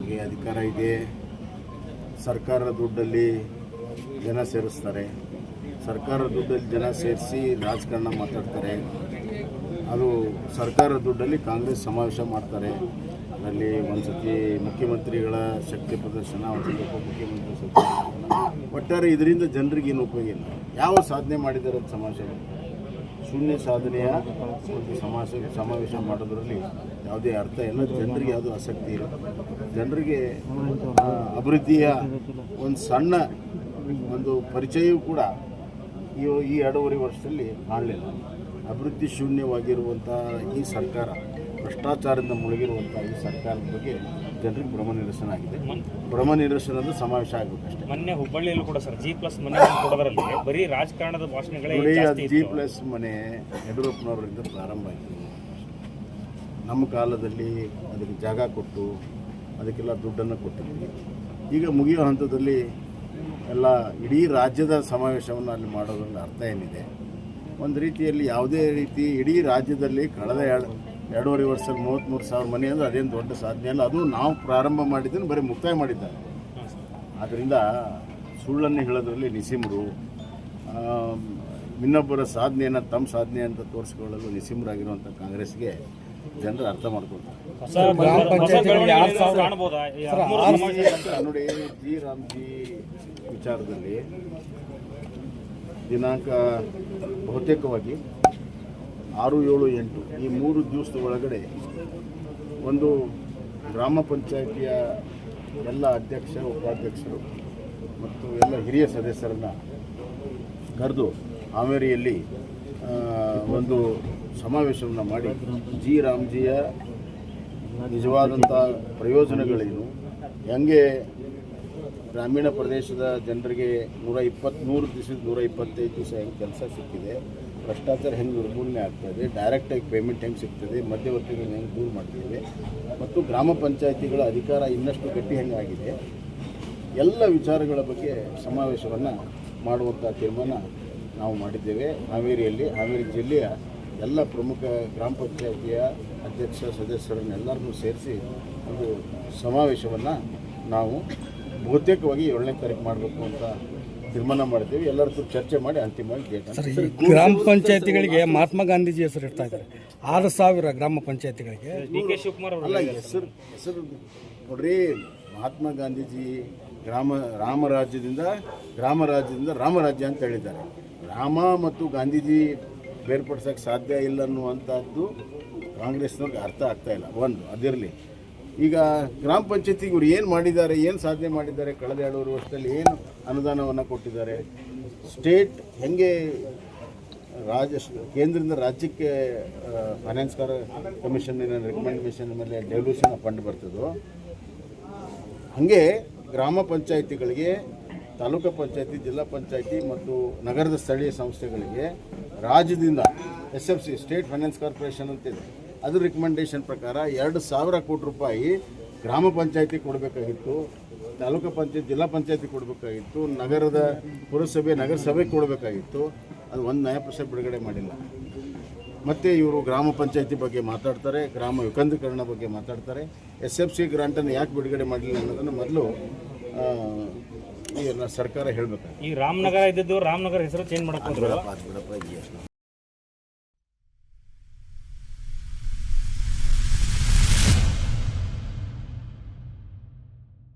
ಅವ್ರಿಗೆ ಅಧಿಕಾರ ಇದೆ. ಸರ್ಕಾರದ ದುಡ್ಡಲ್ಲಿ ಜನ ಸೇರಿಸ್ತಾರೆ, ಸರ್ಕಾರದ ದುಡ್ಡಲ್ಲಿ ಜನ ಸೇರಿಸಿ ರಾಜಕಾರಣ ಮಾತಾಡ್ತಾರೆ. ಅದು ಸರ್ಕಾರದ ದುಡ್ಡಲ್ಲಿ ಕಾಂಗ್ರೆಸ್ ಸಮಾವೇಶ ಮಾಡ್ತಾರೆ. ಅದರಲ್ಲಿ ಒಂದು ಸತಿ ಮುಖ್ಯಮಂತ್ರಿಗಳ ಶಕ್ತಿ ಪ್ರದರ್ಶನ, ಒಂದು ಉಪಮುಖ್ಯಮಂತ್ರಿ ಶಕ್ತಿ ಪ್ರದರ್ಶನ. ಒಟ್ಟಾರೆ ಇದರಿಂದ ಜನರಿಗೆ ಏನು ಉಪಯೋಗ ಇಲ್ಲ. ಯಾವ ಸಾಧನೆ ಮಾಡಿದ್ದಾರೆ ಅಂತ ಸಮಾವೇಶ, ಶೂನ್ಯ ಸಾಧನೆಯ ಒಂದು ಸಮಾವೇಶ ಮಾಡೋದ್ರಲ್ಲಿ ಯಾವುದೇ ಅರ್ಥ ಇಲ್ಲ. ಜನರಿಗೆ ಯಾವುದೂ ಆಸಕ್ತಿ ಇಲ್ಲ. ಜನರಿಗೆ ಅಭಿವೃದ್ಧಿಯ ಒಂದು ಸಣ್ಣ ಒಂದು ಪರಿಚಯವೂ ಕೂಡ ಈ 2.5 ವರ್ಷದಲ್ಲಿ ಕಾಣಲಿಲ್ಲ. ಅಭಿವೃದ್ಧಿ ಶೂನ್ಯವಾಗಿರುವಂಥ ಈ ಸರ್ಕಾರ, ಭ್ರಷ್ಟಾಚಾರದಿಂದ ಮುಳುಗಿರುವಂಥ ಈ ಸರ್ಕಾರದ ಬಗ್ಗೆ ಜನರಿಗೆ ಭ್ರಮ ನಿರಸನ ಆಗಿದೆ. ಭ್ರಮ ನಿರಸನದ ಸಮಾವೇಶ ಆಗಬೇಕಷ್ಟೇ. ಮೊನ್ನೆ ಹುಬ್ಬಳ್ಳಿಯಲ್ಲೂ ಕೂಡ ಸರ್ G+ ಮನೆ ಕೊಡೋದ್ರಲ್ಲಿ ಬರೀ ರಾಜಕಾರಣದ ಭಾಷಣಗಳೇ ಜಾಸ್ತಿ ಇತ್ತು. G+ ಮನೆ ಯಡಿಯೂರಪ್ಪನವರಿಂದ ಪ್ರಾರಂಭ ಆಯಿತು. ನಮ್ಮ ಕಾಲದಲ್ಲಿ ಅದಕ್ಕೆ ಜಾಗ ಕೊಟ್ಟು ಅದಕ್ಕೆಲ್ಲ ದುಡ್ಡನ್ನು ಕೊಟ್ಟಿದ್ವಿ. ಈಗ ಮುಗಿಯೋ ಹಂತದಲ್ಲಿ ಎಲ್ಲ ಇಡೀ ರಾಜ್ಯದ ಸಮಾವೇಶವನ್ನು ಅಲ್ಲಿ ಮಾಡೋದ್ರಲ್ಲಿ ಅರ್ಥ ಏನಿದೆ? ಒಂದು ರೀತಿಯಲ್ಲಿ ಯಾವುದೇ ರೀತಿ ಇಡೀ ರಾಜ್ಯದಲ್ಲಿ ಕಳೆದ 2.5 ವರ್ಷದಲ್ಲಿ 33,000 ಮನೆ ಅಂದರೆ ಅದೇನು ದೊಡ್ಡ ಸಾಧನೆ ಅಲ್ಲ. ಅದು ನಾವು ಪ್ರಾರಂಭ ಮಾಡಿದ್ದನ್ನು ಬರೀ ಮುಕ್ತಾಯ ಮಾಡಿದ್ದಾರೆ. ಆದ್ದರಿಂದ ಸುಳ್ಳನ್ನು ಹೇಳೋದ್ರಲ್ಲಿ ನಿಸಿಮರು, ಇನ್ನೊಬ್ಬರ ಸಾಧನೆಯನ್ನು ತಮ್ಮ ಸಾಧನೆ ಅಂತ ತೋರಿಸ್ಕೊಳ್ಳಲು ನಿಸಿಮರಾಗಿರುವಂಥ ಕಾಂಗ್ರೆಸ್ಗೆ ಜನರು ಅರ್ಥ ಮಾಡ್ಕೊಳ್ತಾರೆ. ನೋಡಿ, ಜಿ ರಾಮ್ಜಿ ವಿಚಾರದಲ್ಲಿ ದಿನಾಂಕ ಬಹುತೇಕವಾಗಿ 6, 7, 8 ಈ 3 ದಿವಸದ ಒಳಗಡೆ ಒಂದು ಗ್ರಾಮ ಪಂಚಾಯಿತಿಯ ಎಲ್ಲ ಅಧ್ಯಕ್ಷ, ಉಪಾಧ್ಯಕ್ಷರು ಮತ್ತು ಎಲ್ಲ ಹಿರಿಯ ಸದಸ್ಯರನ್ನು ಕರೆದು ಹಾವೇರಿಯಲ್ಲಿ ಒಂದು ಸಮಾವೇಶವನ್ನು ಮಾಡಿ ಜಿ ರಾಮ್ಜಿಯ ನಿಜವಾದಂಥ ಪ್ರಯೋಜನಗಳೇನು, ಹೆಂಗೆ ಗ್ರಾಮೀಣ ಪ್ರದೇಶದ ಜನರಿಗೆ 125 ದಿವಸ ಹೆಂಗೆ ಕೆಲಸ ಸಿಕ್ಕಿದೆ, ಭ್ರಷ್ಟಾಚಾರ ಹೆಂಗೆ ನಿರ್ಮೂಲನೆ ಆಗ್ತಾಯಿದೆ, ಡೈರೆಕ್ಟಾಗಿ ಪೇಮೆಂಟ್ ಹೆಂಗೆ ಸಿಗ್ತದೆ, ಮಧ್ಯವರ್ತಿಗಳನ್ನ ಹೆಂಗೆ ದೂರ ಮಾಡ್ತೀವಿ, ಮತ್ತು ಗ್ರಾಮ ಪಂಚಾಯಿತಿಗಳ ಅಧಿಕಾರ ಇನ್ನಷ್ಟು ಗಟ್ಟಿ ಹೆಂಗಾಗಿದೆ, ಎಲ್ಲ ವಿಚಾರಗಳ ಬಗ್ಗೆ ಸಮಾವೇಶವನ್ನು ಮಾಡುವಂಥ ತೀರ್ಮಾನ ನಾವು ಮಾಡಿದ್ದೇವೆ. ಹಾವೇರಿ ಜಿಲ್ಲೆಯ ಎಲ್ಲ ಪ್ರಮುಖ ಗ್ರಾಮ ಪಂಚಾಯಿತಿಯ ಅಧ್ಯಕ್ಷ ಸದಸ್ಯರನ್ನೆಲ್ಲರನ್ನೂ ಸೇರಿಸಿ ಒಂದು ಸಮಾವೇಶವನ್ನು ನಾವು ಬಹುತೇಕವಾಗಿ 7ನೇ ತಾರೀಕು ಮಾಡಬೇಕು ಅಂತ ತೀರ್ಮಾನ ಮಾಡಿದ್ದೇವೆ. ಎಲ್ಲರದ್ದು ಚರ್ಚೆ ಮಾಡಿ ಅಂತಿಮವಾಗಿ ಡೇಟ್. ಗ್ರಾಮ ಪಂಚಾಯತಿಗಳಿಗೆ ಮಹಾತ್ಮ ಗಾಂಧೀಜಿ ಹೆಸರು ಇಡ್ತಾ ಇದ್ದಾರೆ. 6,000 ಗ್ರಾಮ ಪಂಚಾಯತಿಗಳಿಗೆ DK ಶಿವಕುಮಾರ್ ಅಲ್ಲ, ಹೆಸರು ನೋಡ್ರಿ, ಮಹಾತ್ಮ ಗಾಂಧೀಜಿ ರಾಮರಾಜ್ಯದಿಂದ ರಾಮರಾಜ್ಯ ಅಂತ ಹೇಳಿದ್ದಾರೆ. ರಾಮ ಮತ್ತು ಗಾಂಧೀಜಿ ಬೇರ್ಪಡಿಸೋಕ್ಕೆ ಸಾಧ್ಯ ಇಲ್ಲ ಅನ್ನುವಂಥದ್ದು ಕಾಂಗ್ರೆಸ್ನವ್ರಿಗೆ ಅರ್ಥ ಆಗ್ತಾ ಇಲ್ಲ. ಒಂದು ಅದಿರಲಿ. ಈಗ ಗ್ರಾಮ ಪಂಚಾಯತಿಗೆ ಇವರು ಏನು ಮಾಡಿದ್ದಾರೆ, ಏನು ಸಾಧನೆ ಮಾಡಿದ್ದಾರೆ, ಕಳೆದ 2.5 ವರ್ಷದಲ್ಲಿ ಏನು ಅನುದಾನವನ್ನು ಕೊಟ್ಟಿದ್ದಾರೆ, ಸ್ಟೇಟ್ ಹೆಂಗೆ ಕೇಂದ್ರದಿಂದ ರಾಜ್ಯಕ್ಕೆ ಫೈನಾನ್ಸ್ ಕಮಿಷನ್ನಿನ ರೆಕಮೆಂಡೇಷನ್ ಮೇಲೆ ಡೆವಲ್ಯೂಷನ್ ಫಂಡ್ ಬರ್ತದೋ ಹಾಗೆ ಗ್ರಾಮ ಪಂಚಾಯಿತಿಗಳಿಗೆ, ತಾಲೂಕು ಪಂಚಾಯತಿ, ಜಿಲ್ಲಾ ಪಂಚಾಯತಿ ಮತ್ತು ನಗರದ ಸ್ಥಳೀಯ ಸಂಸ್ಥೆಗಳಿಗೆ ರಾಜ್ಯದಿಂದ SFC ಸ್ಟೇಟ್ ಫೈನಾನ್ಸ್ ಕಾರ್ಪೊರೇಷನ್ ಅಂತಿದೆ, ಅದ್ರ ರಿಕಮೆಂಡೇಷನ್ ಪ್ರಕಾರ 2,000 ಕೋಟಿ ರೂಪಾಯಿ ಗ್ರಾಮ ಪಂಚಾಯತಿ ಕೊಡಬೇಕಾಗಿತ್ತು, ತಾಲೂಕು ಪಂಚಾಯತ್, ಜಿಲ್ಲಾ ಪಂಚಾಯತಿ ಕೊಡಬೇಕಾಗಿತ್ತು, ನಗರದ ಪುರಸಭೆ, ನಗರಸಭೆಗೆ ಕೊಡಬೇಕಾಗಿತ್ತು. ಅದು 1 ನಯ ಬಿಡುಗಡೆ ಮಾಡಿಲ್ಲ. ಮತ್ತು ಇವರು ಗ್ರಾಮ ಪಂಚಾಯತಿ ಬಗ್ಗೆ ಮಾತಾಡ್ತಾರೆ, ಗ್ರಾಮ ವಿಕೇಂದ್ರೀಕರಣ ಬಗ್ಗೆ ಮಾತಾಡ್ತಾರೆ. SFC ಗ್ರಾಂಟನ್ನು ಯಾಕೆ ಬಿಡುಗಡೆ ಮಾಡಲಿಲ್ಲ ಅನ್ನೋದನ್ನು ಮೊದಲು ಈ ಸರ್ಕಾರ ಹೇಳಬೇಕು. ಈ ರಾಮನಗರ ಇದ್ದದ್ದು ರಾಮನಗರ ಹೆಸರು ಚೇಂಜ್ ಮಾಡಕ್ಕೆ ಬಿಡಪ್ಪ